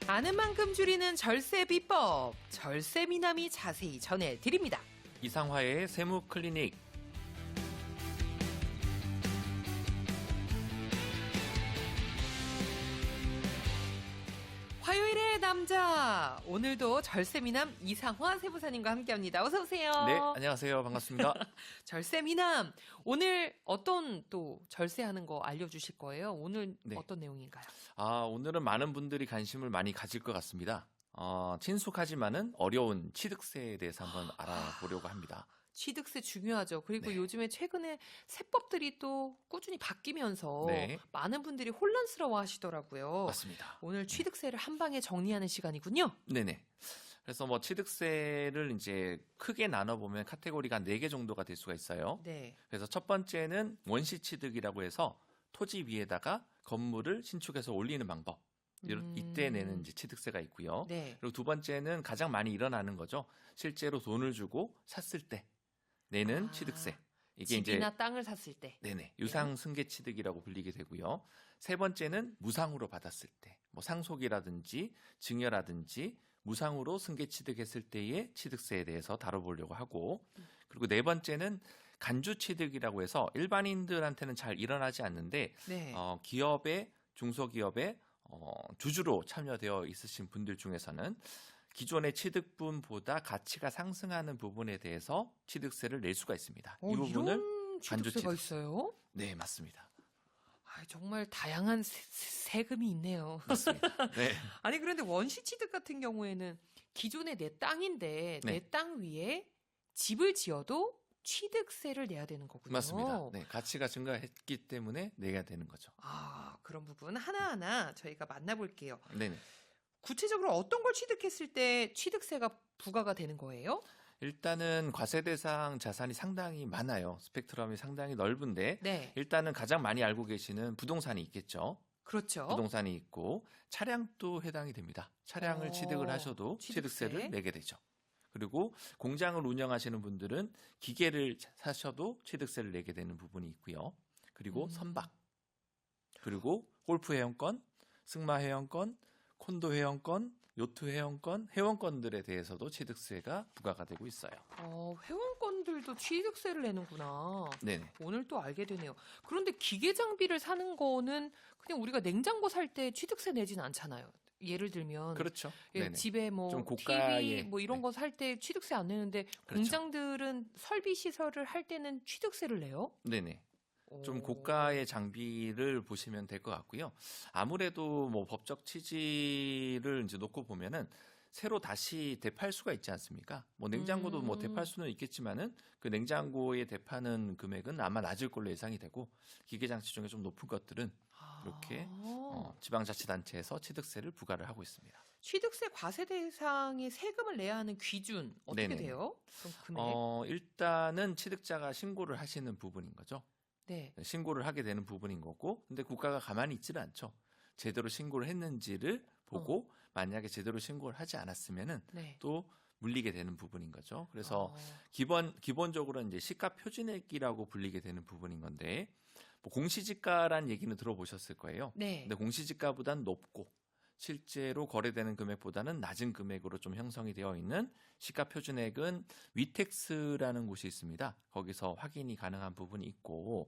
아는 만큼 줄이는 절세 비법, 절세 미남이 자세히 전해드립니다. 이상화의 세무 클리닉. 화요일의 남자, 오늘도 절세 미남 이상화 세무사님과 함께합니다. 어서 오세요. 네, 안녕하세요. 반갑습니다. 절세 미남, 오늘 어떤 또 절세하는 거 알려주실 거예요? 오늘 네. 어떤 내용인가요? 오늘은 많은 분들이 관심을 많이 가질 것 같습니다. 친숙하지만은 어려운 취득세에 대해서 한번 알아보려고 합니다. 취득세 중요하죠. 그리고 네. 요즘에 최근에 세법들이 또 꾸준히 바뀌면서 네. 많은 분들이 혼란스러워 하시더라고요. 맞습니다. 오늘 취득세를 한 방에 정리하는 시간이군요. 네네. 그래서 취득세를 이제 크게 나눠보면 카테고리가 4개 정도가 될 수가 있어요. 네. 그래서 첫 번째는 원시 취득이라고 해서 토지 위에다가 건물을 신축해서 올리는 방법. 이때 내는 이제 취득세가 있고요. 네. 그리고 두 번째는 가장 많이 일어나는 거죠. 실제로 돈을 주고 샀을 때 내는 취득세. 이게 집이나 이제 땅을 샀을 때. 네네. 유상 승계 취득이라고 불리게 되고요. 세 번째는 무상으로 받았을 때. 상속이라든지 증여라든지 무상으로 승계 취득했을 때의 취득세에 대해서 다뤄보려고 하고, 그리고 네 번째는 간주 취득이라고 해서 일반인들한테는 잘 일어나지 않는데 네. 기업의 중소기업의 주주로 참여되어 있으신 분들 중에서는 기존의 취득분보다 가치가 상승하는 부분에 대해서 취득세를 낼 수가 있습니다. 이 부분을 이런 취득세가 있어요? 네, 맞습니다. 정말 다양한 세금이 있네요. 맞습니다. 네. 아니 그런데 원시 취득 같은 경우에는 기존에 내 땅인데 네. 내 땅 위에 집을 지어도 취득세를 내야 되는 거군요. 맞습니다. 네, 가치가 증가했기 때문에 내야 되는 거죠. 그런 부분 하나하나 저희가 만나볼게요. 네네. 구체적으로 어떤 걸 취득했을 때 취득세가 부과가 되는 거예요? 일단은 과세 대상 자산이 상당히 많아요. 스펙트럼이 상당히 넓은데 네. 일단은 가장 많이 알고 계시는 부동산이 있겠죠. 그렇죠. 부동산이 있고 차량도 해당이 됩니다. 차량을 취득을 하셔도 취득세. 취득세를 내게 되죠. 그리고 공장을 운영하시는 분들은 기계를 사셔도 취득세를 내게 되는 부분이 있고요. 그리고 선박, 그리고 골프 회원권, 승마 회원권, 콘도 회원권, 요트 회원권, 회원권들에 대해서도 취득세가 부과가 되고 있어요. 회원권들도 취득세를 내는구나. 네네. 오늘 또 알게 되네요. 그런데 기계 장비를 사는 거는 그냥 우리가 냉장고 살 때 취득세 내지는 않잖아요. 예를 들면 그렇죠. 집에 좀 고가의, TV 이런 거 살 때 취득세 안 내는데 그렇죠. 공장들은 설비 시설을 할 때는 취득세를 내요? 네네. 좀 고가의 장비를 보시면 될 것 같고요. 아무래도 법적 취지를 이제 놓고 보면은 새로 다시 되팔 수가 있지 않습니까? 냉장고도 되팔 수는 있겠지만은 그 냉장고에 되파는 금액은 아마 낮을 걸로 예상이 되고 기계장치 중에 좀 높은 것들은 이렇게 지방자치단체에서 취득세를 부과를 하고 있습니다. 취득세 과세 대상의 세금을 내야 하는 기준 어떻게 네네. 돼요? 그럼 금액? 일단은 취득자가 신고를 하시는 부분인 거죠. 네. 신고를 하게 되는 부분인 거고, 근데 국가가 가만히 있지는 않죠. 제대로 신고를 했는지를 보고 만약에 제대로 신고를 하지 않았으면은 네. 또 물리게 되는 부분인 거죠. 그래서 기본적으로 이제 시가 표준액이라고 불리게 되는 부분인 건데, 공시지가란 얘기는 들어보셨을 거예요. 네. 근데 공시지가보단 높고 실제로 거래되는 금액보다는 낮은 금액으로 좀 형성이 되어 있는 시가 표준액은 위텍스라는 곳이 있습니다. 거기서 확인이 가능한 부분이 있고,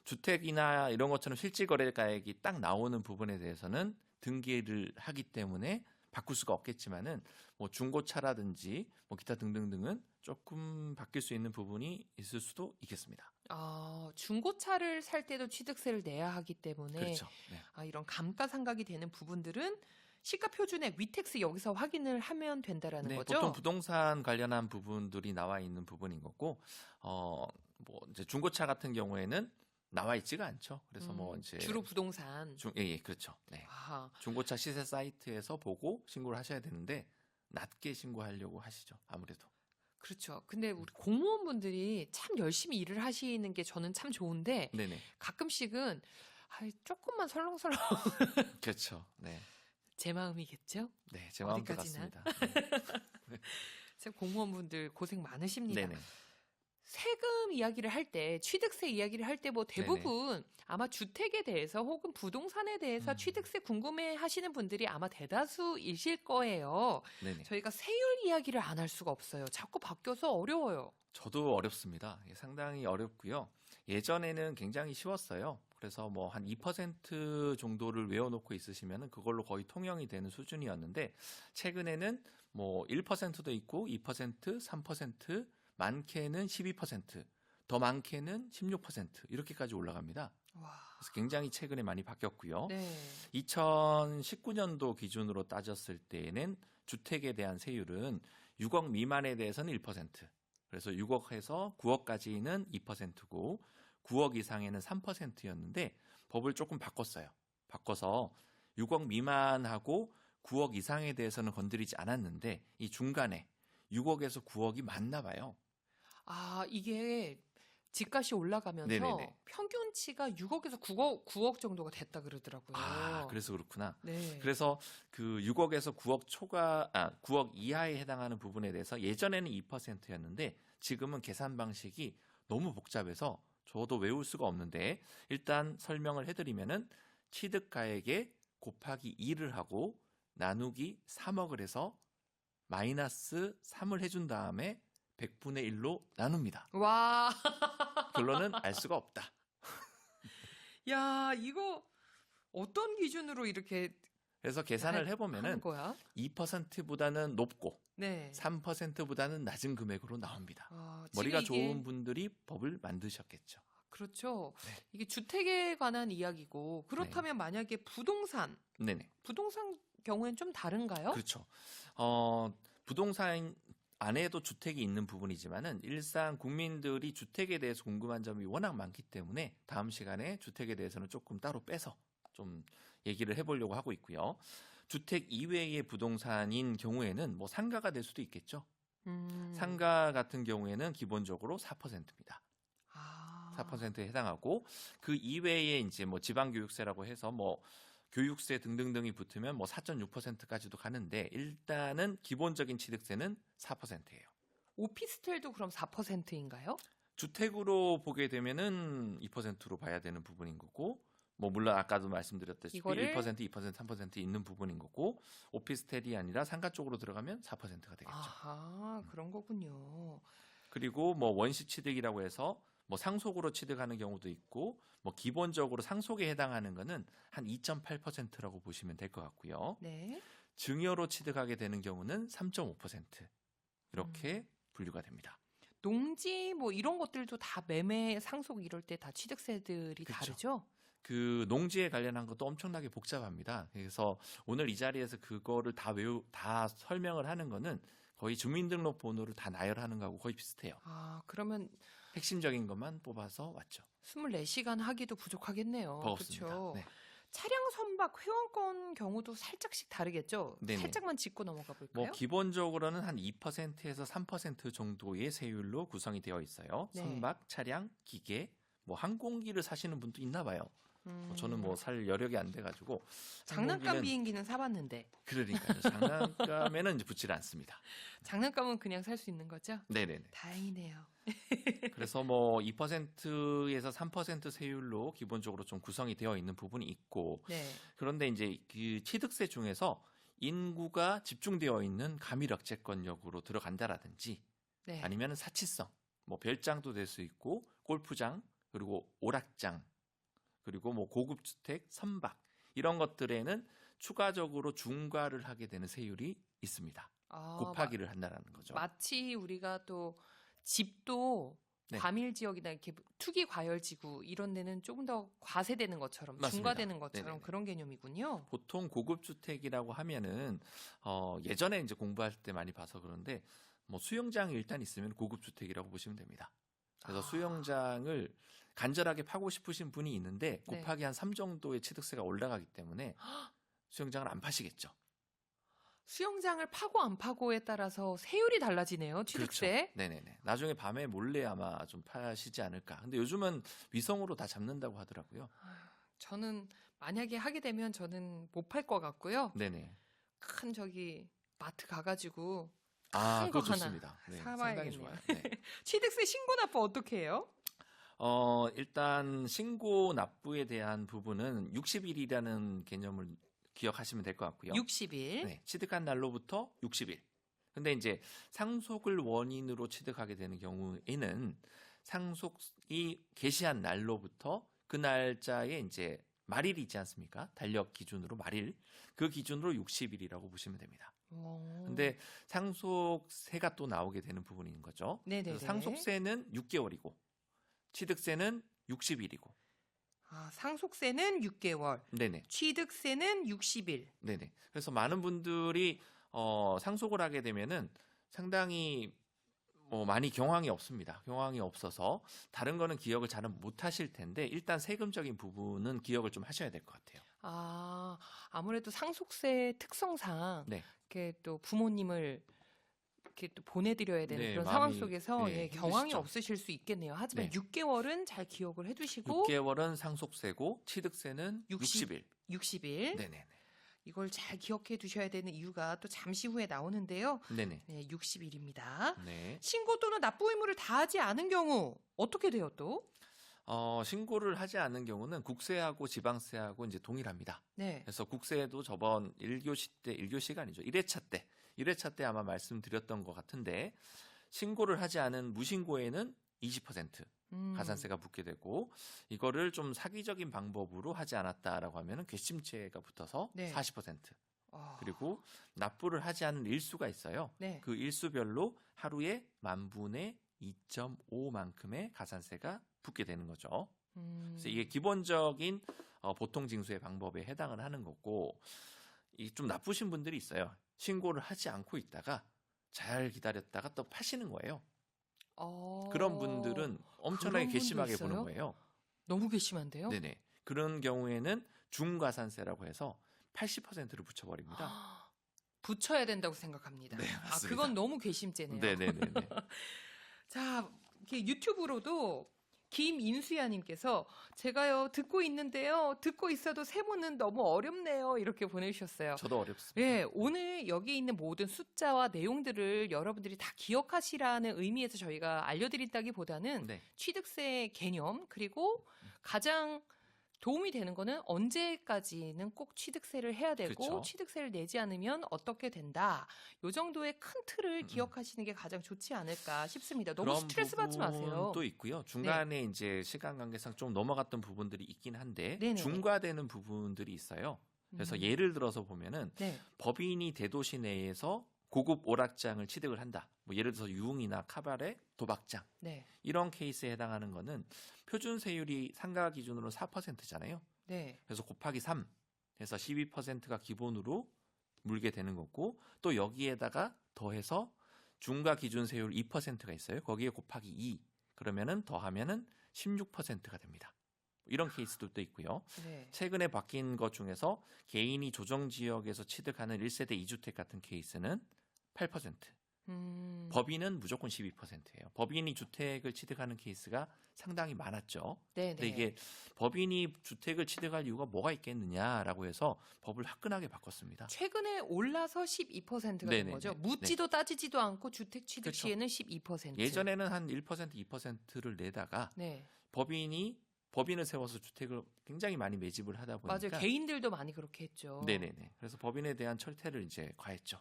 주택이나 이런 것처럼 실질 거래가액이 딱 나오는 부분에 대해서는 등기를 하기 때문에 바꿀 수가 없겠지만은 중고차라든지 기타 등등등은 조금 바뀔 수 있는 부분이 있을 수도 있겠습니다. 중고차를 살 때도 취득세를 내야 하기 때문에 그렇죠. 네. 이런 감가상각이 되는 부분들은 시가 표준액 위텍스 여기서 확인을 하면 된다라는 네, 거죠. 보통 부동산 관련한 부분들이 나와 있는 부분인 거고, 이제 중고차 같은 경우에는 나와 있지가 않죠. 그래서 이제 주로 부동산. 예, 그렇죠. 네. 중고차 시세 사이트에서 보고 신고를 하셔야 되는데 낮게 신고하려고 하시죠. 아무래도. 그렇죠. 근데 우리 공무원분들이 참 열심히 일을 하시는 게 저는 참 좋은데 네네. 가끔씩은 조금만 설렁설렁 그렇죠. 네. 제 마음이겠죠? 네, 제 마음도 어디까지나. 같습니다. 네. 참 공무원분들 고생 많으십니다. 네네. 세금 이야기를 할 때, 취득세 이야기를 할 때 뭐 대부분 아마 주택에 대해서 혹은 부동산에 대해서 취득세 궁금해 하시는 분들이 아마 대다수이실 거예요. 네네. 저희가 세율 이야기를 안 할 수가 없어요. 자꾸 바뀌어서 어려워요. 저도 어렵습니다. 상당히 어렵고요. 예전에는 굉장히 쉬웠어요. 그래서 뭐 한 2% 정도를 외워놓고 있으시면 그걸로 거의 통용이 되는 수준이었는데 최근에는 뭐 1%도 있고 2%, 3%, 많게는 12%, 더 많게는 16% 이렇게까지 올라갑니다. 와. 그래서 굉장히 최근에 많이 바뀌었고요. 네. 2019년도 기준으로 따졌을 때에는 주택에 대한 세율은 6억 미만에 대해서는 1%, 그래서 6억에서 9억까지는 2%고 9억 이상에는 3%였는데 법을 조금 바꿨어요. 바꿔서 6억 미만하고 9억 이상에 대해서는 건드리지 않았는데 이 중간에 6억에서 9억이 맞나 봐요. 아, 이게 집값이 올라가면서 네네네. 평균치가 6억에서 9억 정도가 됐다 그러더라고요. 아, 그래서 그렇구나. 네. 그래서 그 6억에서 9억 이하에 해당하는 부분에 대해서 예전에는 2%였는데 지금은 계산 방식이 너무 복잡해서 저도 외울 수가 없는데 일단 설명을 해드리면은 취득가액에 곱하기 2를 하고 나누기 3억을 해서 마이너스 3을 해준 다음에 100분의 1로 나눕니다. 와, 결론은 알 수가 없다. 야, 이거 어떤 기준으로 이렇게 그래서 계산을 하는 해보면은 거야? 2%보다는 높고 네. 3%보다는 낮은 금액으로 나옵니다. 아, 머리가 지금 이게 좋은 분들이 법을 만드셨겠죠. 그렇죠. 네. 이게 주택에 관한 이야기고 그렇다면 만약에 부동산 네네. 경우엔 좀 다른가요? 그렇죠. 부동산 안에도 주택이 있는 부분이지만은 일상 국민들이 주택에 대해서 궁금한 점이 워낙 많기 때문에 다음 시간에 주택에 대해서는 조금 따로 빼서 좀 얘기를 해보려고 하고 있고요. 주택 이외의 부동산인 경우에는 뭐 상가가 될 수도 있겠죠. 상가 같은 경우에는 기본적으로 4%입니다. 아. 4%에 해당하고 그 이외에 이제 뭐 지방교육세라고 해서 뭐 교육세 등등등이 붙으면 뭐 4.6%까지도 가는데 일단은 기본적인 취득세는 4%예요. 오피스텔도 그럼 4%인가요? 주택으로 보게 되면은 2%로 봐야 되는 부분인 거고 뭐 물론 아까도 말씀드렸다시피 이거를 1%, 2%, 3% 있는 부분인 거고 오피스텔이 아니라 상가 쪽으로 들어가면 4%가 되겠죠. 아하, 그런 거군요. 그리고 뭐 원시 취득이라고 해서 뭐 상속으로 취득하는 경우도 있고 뭐 기본적으로 상속에 해당하는 거는 한 2.8%라고 보시면 될 것 같고요. 네. 증여로 취득하게 되는 경우는 3.5% 이렇게 분류가 됩니다. 농지 뭐 이런 것들도 다 매매 상속 이럴 때 다 취득세들이 그쵸. 다르죠? 그 농지에 관련한 것도 엄청나게 복잡합니다. 그래서 오늘 이 자리에서 그거를 다 설명을 하는 거는 거의 주민등록번호를 다 나열하는 거하고 거의 비슷해요. 아, 그러면 핵심적인 것만 뽑아서 왔죠. 24시간 하기도 부족하겠네요. 버겁습니다. 그렇죠. 네. 차량 선박 회원권 경우도 살짝씩 다르겠죠? 네네. 살짝만 짚고 넘어가 볼까요? 뭐 기본적으로는 한 2%에서 3% 정도의 세율로 구성이 되어 있어요. 네. 선박, 차량, 기계, 뭐 항공기를 사시는 분도 있나 봐요. 저는 뭐 살 여력이 안 돼가지고 장난감 항공기는- 비행기는 사봤는데 그러니까요. 장난감에는 이제 붙지를 않습니다. 장난감은 그냥 살 수 있는 거죠? 네네네. 다행이네요. 그래서 뭐 2%에서 3% 세율로 기본적으로 좀 구성이 되어 있는 부분이 있고 네. 그런데 이제 그 취득세 중에서 인구가 집중되어 있는 가밀억제권역으로 들어간다라든지 네. 아니면 사치성, 뭐 별장도 될 수 있고 골프장 그리고 오락장 그리고 뭐 고급 주택, 선박 이런 것들에는 추가적으로 중과를 하게 되는 세율이 있습니다. 아, 곱하기를 한다라는 거죠. 마치 우리가 또 집도 네. 과밀 지역이나 이렇게 투기 과열 지구 이런 데는 조금 더 과세되는 것처럼 맞습니다. 중과되는 것처럼 네네네. 그런 개념이군요. 보통 고급 주택이라고 하면은 예전에 이제 공부할 때 많이 봐서 그런데 뭐 수영장이 일단 있으면 고급 주택이라고 보시면 됩니다. 그래서 아. 수영장을 간절하게 파고 싶으신 분이 있는데 네. 곱하기 한 3 정도의 취득세가 올라가기 때문에 수영장을 안 파시겠죠. 수영장을 파고 안 파고에 따라서 세율이 달라지네요. 취득세. 그렇죠. 네네네. 나중에 밤에 몰래 아마 좀 파시지 않을까. 근데 요즘은 위성으로 다 잡는다고 하더라고요. 저는 만약에 하게 되면 저는 못 팔 것 같고요. 네네. 큰 저기 마트 가가지고 큰 거 그거 하나 좋습니다. 네, 사봐야겠네요. 상당히 좋아요. 네. 취득세 신고 납부 어떻게 해요? 일단 신고 납부에 대한 부분은 60일이라는 개념을 기억하시면 될 것 같고요. 60일. 네, 취득한 날로부터 60일. 근데 이제 상속을 원인으로 취득하게 되는 경우에는 상속이 개시한 날로부터 그 날짜에 이제 말일이 있지 않습니까? 달력 기준으로 말일. 그 기준으로 60일이라고 보시면 됩니다. 근데 상속세가 또 나오게 되는 부분인 거죠. 네네네. 그래서 상속세는 6개월이고 취득세는 60일이고. 상속세는 6개월, 네네. 취득세는 60일. 네네. 그래서 많은 분들이 상속을 하게 되면은 상당히 많이 경황이 없습니다. 경황이 없어서 다른 거는 기억을 잘은 못 하실 텐데 일단 세금적인 부분은 기억을 좀 하셔야 될 것 같아요. 아무래도 상속세 특성상 네. 이렇게 또 부모님을 이렇게 또 보내드려야 되는 네, 그런 상황 마음이, 속에서 네, 경황이 힘드시죠. 없으실 수 있겠네요. 하지만 네. 6개월은 잘 기억을 해두시고 6개월은 상속세고 취득세는 60일. 60일 네네네. 이걸 잘 기억해 두셔야 되는 이유가 또 잠시 후에 나오는데요. 네네. 네, 60일입니다. 네. 신고 또는 납부 의무를 다하지 않은 경우 어떻게 돼요 또? 신고를 하지 않은 경우는 국세하고 지방세하고 이제 동일합니다. 네. 그래서 국세도 저번 1교시가 아니죠. 1회차 때 아마 말씀드렸던 것 같은데 신고를 하지 않은 무신고에는 20% 가산세가 붙게 되고 이거를 좀 사기적인 방법으로 하지 않았다라고 하면은 괘씸죄가 붙어서 네. 40%. 그리고 납부를 하지 않은 일수가 있어요. 네. 그 일수별로 하루에 10,000분의 2.5만큼의 가산세가 붙게 되는 거죠. 그래서 이게 기본적인 보통징수의 방법에 해당을 하는 거고 이 좀 나쁘신 분들이 있어요. 신고를 하지 않고 있다가 잘 기다렸다가 또 파시는 거예요. 그런 분들은 엄청나게 그런 괘씸하게 분도 보는 있어요? 거예요. 너무 괘씸한데요? 네네. 그런 경우에는 중과산세라고 해서 80%를 붙여버립니다. 붙여야 된다고 생각합니다. 네, 맞습니다. 그건 너무 괘씸죄네요. 네네네. 자, 이렇게 유튜브로도 김인수야님께서 제가요 듣고 있는데요, 듣고 있어도 세모는 너무 어렵네요 이렇게 보내주셨어요. 저도 어렵습니다. 네, 오늘 여기 있는 모든 숫자와 내용들을 여러분들이 다 기억하시라는 의미에서 저희가 알려드린다기보다는 네. 취득세 개념 그리고 가장 도움이 되는 거는 언제까지는 꼭 취득세를 해야 되고 그쵸. 취득세를 내지 않으면 어떻게 된다. 요 정도의 큰 틀을 기억하시는 게 가장 좋지 않을까 싶습니다. 너무 그런 스트레스 받지 마세요. 또 있고요. 중간에 이제 시간 관계상 좀 넘어갔던 부분들이 있긴 한데 네네네. 중과되는 부분들이 있어요. 그래서 예를 들어서 보면은 네. 법인이 대도시 내에서 고급 오락장을 취득을 한다. 뭐 예를 들어서 유흥이나 카바레, 도박장 네. 이런 케이스에 해당하는 거는 표준세율이 상가 기준으로 4%잖아요. 네. 그래서 곱하기 3 해서 12%가 기본으로 물게 되는 거고 또 여기에다가 더해서 중과 기준세율 2%가 있어요. 거기에 곱하기 2 그러면은 더하면은 16%가 됩니다. 이런 케이스들도 있고요. 네. 최근에 바뀐 것 중에서 개인이 조정지역에서 취득하는 1세대 2주택 같은 케이스는 8%. 법인은 무조건 12%예요. 법인이 주택을 취득하는 케이스가 상당히 많았죠. 네, 근데 네. 이게 법인이 주택을 취득할 이유가 뭐가 있겠느냐라고 해서 법을 화끈하게 바꿨습니다. 최근에 올라서 12%가 된 네네네. 거죠. 묻지도 따지지도 않고 주택 취득 그렇죠. 시에는 12%. 예전에는 한 1%, 2%를 내다가 네. 법인을 세워서 주택을 굉장히 많이 매집을 하다 보니까 맞아요. 개인들도 많이 그렇게 했죠. 네네네. 그래서 법인에 대한 철퇴를 이제 가했죠.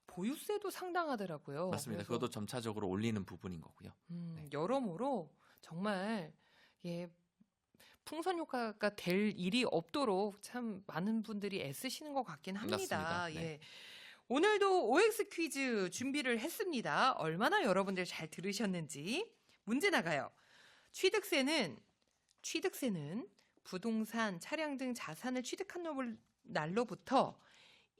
보유세도 상당하더라고요. 맞습니다. 그래서, 그것도 점차적으로 올리는 부분인 거고요. 네. 여러모로 정말 풍선 효과가 될 일이 없도록 참 많은 분들이 애쓰시는 것 같긴 합니다. 맞습니다. 네. 예. 오늘도 OX 퀴즈 준비를 했습니다. 얼마나 여러분들 잘 들으셨는지 문제 나가요. 취득세는 부동산, 차량 등 자산을 취득한 날로부터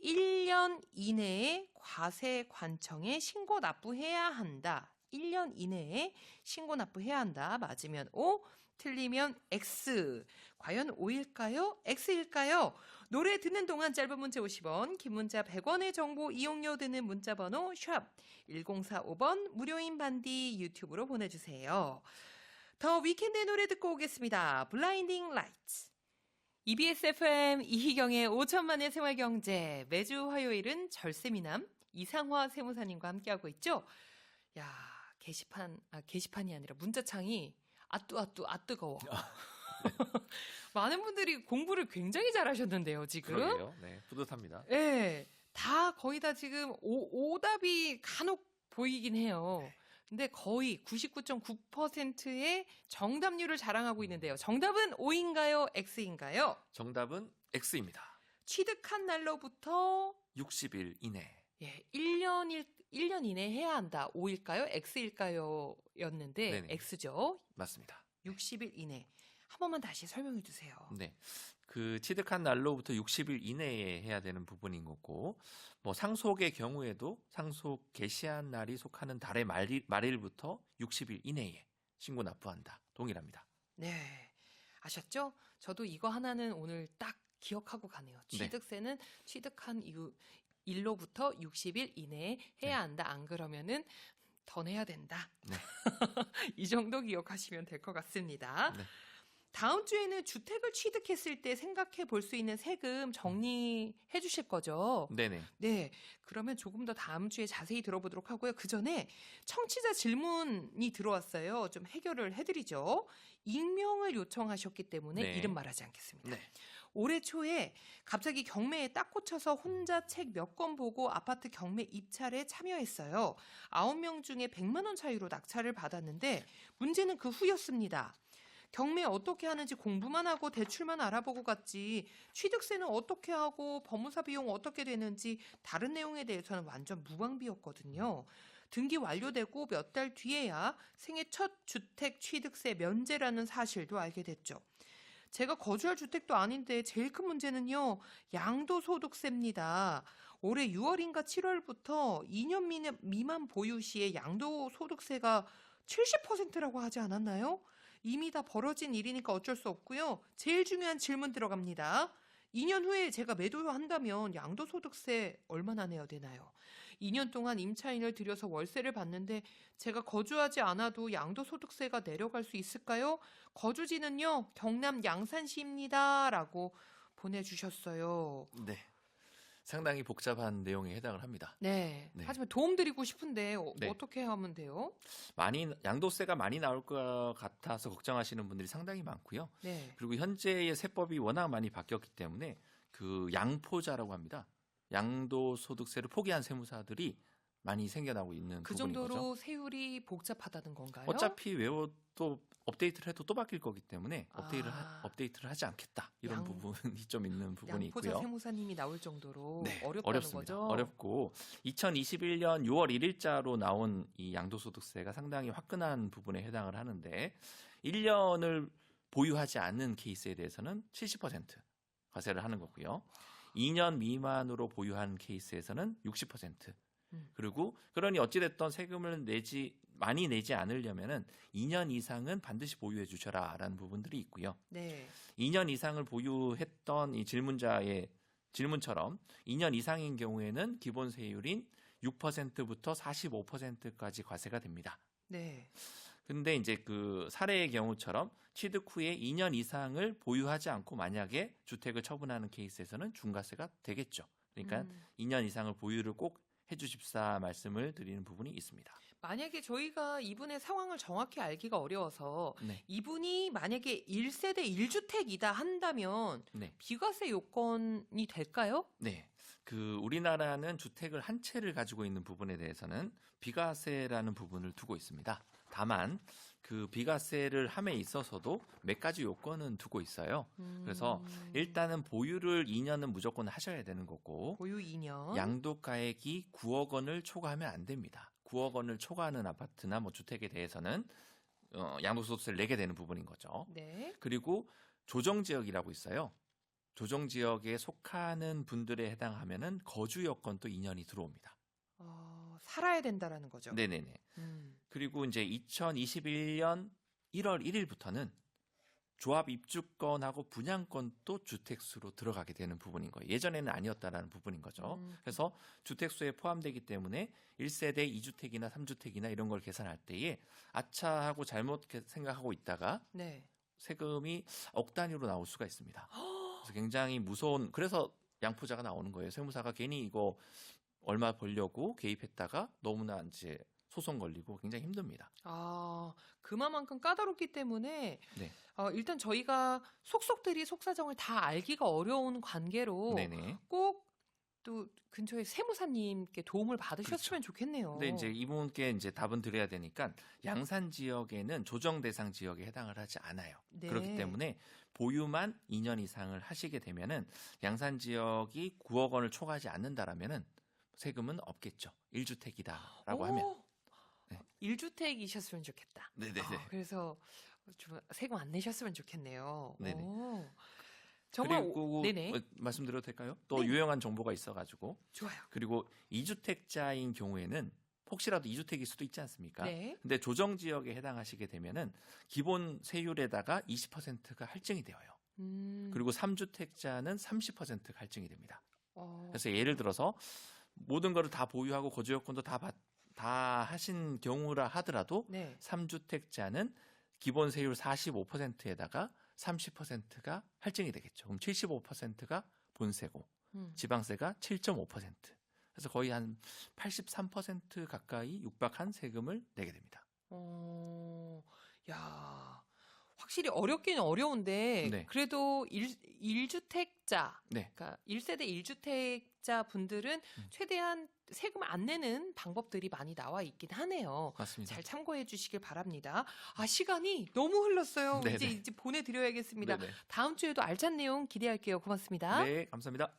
1년 이내에 과세관청에 신고 납부해야 한다. 1년 이내에 신고 납부해야 한다. 맞으면 O, 틀리면 X. 과연 O일까요? X일까요? 노래 듣는 동안 짧은 문자 50원, 긴 문자 100원의 정보 이용료 드는 문자 번호 샵 1045번 무료인 반디 유튜브로 보내주세요. 더 위켄드의 노래 듣고 오겠습니다. 블라인딩 라이트. EBS FM 이희경의 5천만의 생활경제. 매주 화요일은 절세미남 이상화 세무사님과 함께하고 있죠. 야, 게시판이 아니라 문자창이 뜨거워. 많은 분들이 공부를 굉장히 잘하셨는데요, 지금. 그러게요. 네, 뿌듯합니다. 네, 거의 다 지금 오답이 간혹 보이긴 해요. 근데 거의 99.9%의 정답률을 자랑하고 있는데요. 정답은 O인가요? X인가요? 정답은 X입니다. 취득한 날로부터 60일 이내. 1년 이내 해야 한다. O일까요? X일까요? 였는데 네네. X죠. 맞습니다. 60일 이내. 한 번만 다시 설명해 주세요. 네. 그 취득한 날로부터 60일 이내에 해야 되는 부분인 거고, 뭐 상속의 경우에도 상속 개시한 날이 속하는 달의 말일부터 60일 이내에 신고 납부한다. 동일합니다. 네. 아셨죠? 저도 이거 하나는 오늘 딱 기억하고 가네요. 네. 취득세는 취득한 이후 일로부터 60일 이내에 해야 한다. 안 그러면은 더 내야 된다. 네. 이 정도 기억하시면 될 것 같습니다. 네. 다음 주에는 주택을 취득했을 때 생각해 볼 수 있는 세금 정리해 주실 거죠? 네네. 네. 그러면 조금 더 다음 주에 자세히 들어보도록 하고요. 그 전에 청취자 질문이 들어왔어요. 좀 해결을 해드리죠. 익명을 요청하셨기 때문에 네. 이름 말하지 않겠습니다. 네. 올해 초에 갑자기 경매에 딱 꽂혀서 혼자 책 몇 권 보고 아파트 경매 입찰에 참여했어요. 9명 중에 100만 원 차이로 낙찰을 받았는데 문제는 그 후였습니다. 경매 어떻게 하는지 공부만 하고 대출만 알아보고 갔지 취득세는 어떻게 하고 법무사 비용 어떻게 되는지 다른 내용에 대해서는 완전 무방비였거든요. 등기 완료되고 몇 달 뒤에야 생애 첫 주택 취득세 면제라는 사실도 알게 됐죠. 제가 거주할 주택도 아닌데 제일 큰 문제는요. 양도소득세입니다. 올해 6월인가 7월부터 2년 미만 보유 시에 양도소득세가 70%라고 하지 않았나요? 이미 다 벌어진 일이니까 어쩔 수 없고요. 제일 중요한 질문 들어갑니다. 2년 후에 제가 매도한다면 양도소득세 얼마나 내야 되나요? 2년 동안 임차인을 들여서 월세를 받는데 제가 거주하지 않아도 양도소득세가 내려갈 수 있을까요? 거주지는요, 경남 양산시입니다. 라고 보내주셨어요. 네. 상당히 복잡한 내용에 해당을 합니다. 네. 네. 하지만 도움드리고 싶은데 네. 어떻게 하면 돼요? 양도세가 많이 나올 것 같아서 걱정하시는 분들이 상당히 많고요. 네. 그리고 현재의 세법이 워낙 많이 바뀌었기 때문에 그 양포자라고 합니다. 양도소득세를 포기한 세무사들이 많이 생겨나고 있는 그 부분인 정도로 거죠. 세율이 복잡하다는 건가요? 어차피 외워도 업데이트를 해도 또 바뀔 거기 때문에 아. 업데이트를 하지 않겠다. 이런 양- 부분이 좀 있는 부분이 양포자 있고요. 세무사님이 나올 정도로 네, 어렵다는 어렵습니다. 거죠? 어렵고 2021년 6월 1일자로 나온 이 양도소득세가 상당히 화끈한 부분에 해당을 하는데 1년을 보유하지 않는 케이스에 대해서는 70% 과세를 하는 거고요. 2년 미만으로 보유한 케이스에서는 60%. 그리고 그러니 어찌됐든 세금을 많이 내지 않으려면은 2년 이상은 반드시 보유해 주셔라라는 부분들이 있고요. 네. 2년 이상을 보유했던 이 질문자의 질문처럼 2년 이상인 경우에는 기본 세율인 6%부터 45%까지 과세가 됩니다. 네. 근데 이제 그 사례의 경우처럼 취득 후에 2년 이상을 보유하지 않고 만약에 주택을 처분하는 케이스에서는 중과세가 되겠죠. 그러니까 2년 이상을 보유를 꼭 해주십사 말씀을 드리는 부분이 있습니다. 만약에 저희가 이분의 상황을 정확히 알기가 어려워서 네. 이분이 만약에 1세대 1주택이다 한다면 네. 비과세 요건이 될까요? 네. 그 우리나라는 주택을 한 채를 가지고 있는 부분에 대해서는 비과세라는 부분을 두고 있습니다. 다만 그 비과세를 함에 있어서도 몇 가지 요건은 두고 있어요. 그래서 일단은 보유를 2년은 무조건 하셔야 되는 거고 보유 2년. 양도가액이 9억 원을 초과하면 안 됩니다. 9억 원을 초과하는 아파트나 뭐 주택에 대해서는 양도소득세를 내게 되는 부분인 거죠. 네. 그리고 조정지역이라고 있어요. 조정지역에 속하는 분들에 해당하면은 거주 여건도 2년이 들어옵니다. 살아야 된다라는 거죠. 네네네. 그리고 이제 2021년 1월 1일부터는 조합 입주권하고 분양권도 주택수로 들어가게 되는 부분인 거예요. 예전에는 아니었다라는 부분인 거죠. 그래서 주택수에 포함되기 때문에 1세대 2주택이나 3주택이나 이런 걸 계산할 때에 아차 하고 잘못 생각하고 있다가 네. 세금이 억 단위로 나올 수가 있습니다. 그래서 굉장히 무서운, 그래서 양포자가 나오는 거예요. 세무사가 괜히 이거 얼마 벌려고 개입했다가 너무나 이제 소송 걸리고 굉장히 힘듭니다. 아, 그만큼 까다롭기 때문에 네. 일단 저희가 속속들이 속사정을 다 알기가 어려운 관계로 네네. 꼭 또 근처에 세무사님께 도움을 받으셨으면 좋겠네요. 근데 이제 이분께 이제 답은 드려야 되니까 양산 지역에는 조정 대상 지역에 해당을 하지 않아요. 네. 그렇기 때문에 보유만 2년 이상을 하시게 되면은 양산 지역이 9억 원을 초과하지 않는다라면은 세금은 없겠죠. 1주택이다라고 하면. 네. 1주택이셨으면 좋겠다. 네네네. 그래서 좀 세금 안 내셨으면 좋겠네요. 네네. 오. 정말 그리고 네네. 말씀드려도 될까요? 또 네. 유용한 정보가 있어가지고 좋아요. 그리고 2주택자인 경우에는 혹시라도 2주택일 수도 있지 않습니까? 네. 근데 조정 지역에 해당하시게 되면은 기본 세율에다가 20%가 할증이 되어요. 그리고 3주택자는 30%가 할증이 됩니다. 그래서 예를 들어서 모든 거를 다 보유하고 거주 여건도 다 하신 경우라 하더라도 네. 3주택자는 기본 세율 45%에다가 30%가 할증이 되겠죠. 그럼 75%가 본세고 지방세가 7.5%. 그래서 거의 한 83% 가까이 육박한 세금을 내게 됩니다. 야, 확실히 어렵기는 어려운데 네. 그래도 1주택자, 네. 그러니까 1세대 1주택자 분들은 최대한 세금을 안 내는 방법들이 많이 나와 있긴 하네요. 맞습니다. 잘 참고해 주시길 바랍니다. 시간이 너무 흘렀어요. 네네. 이제 보내드려야겠습니다. 네네. 다음 주에도 알찬 내용 기대할게요. 고맙습니다. 네, 감사합니다.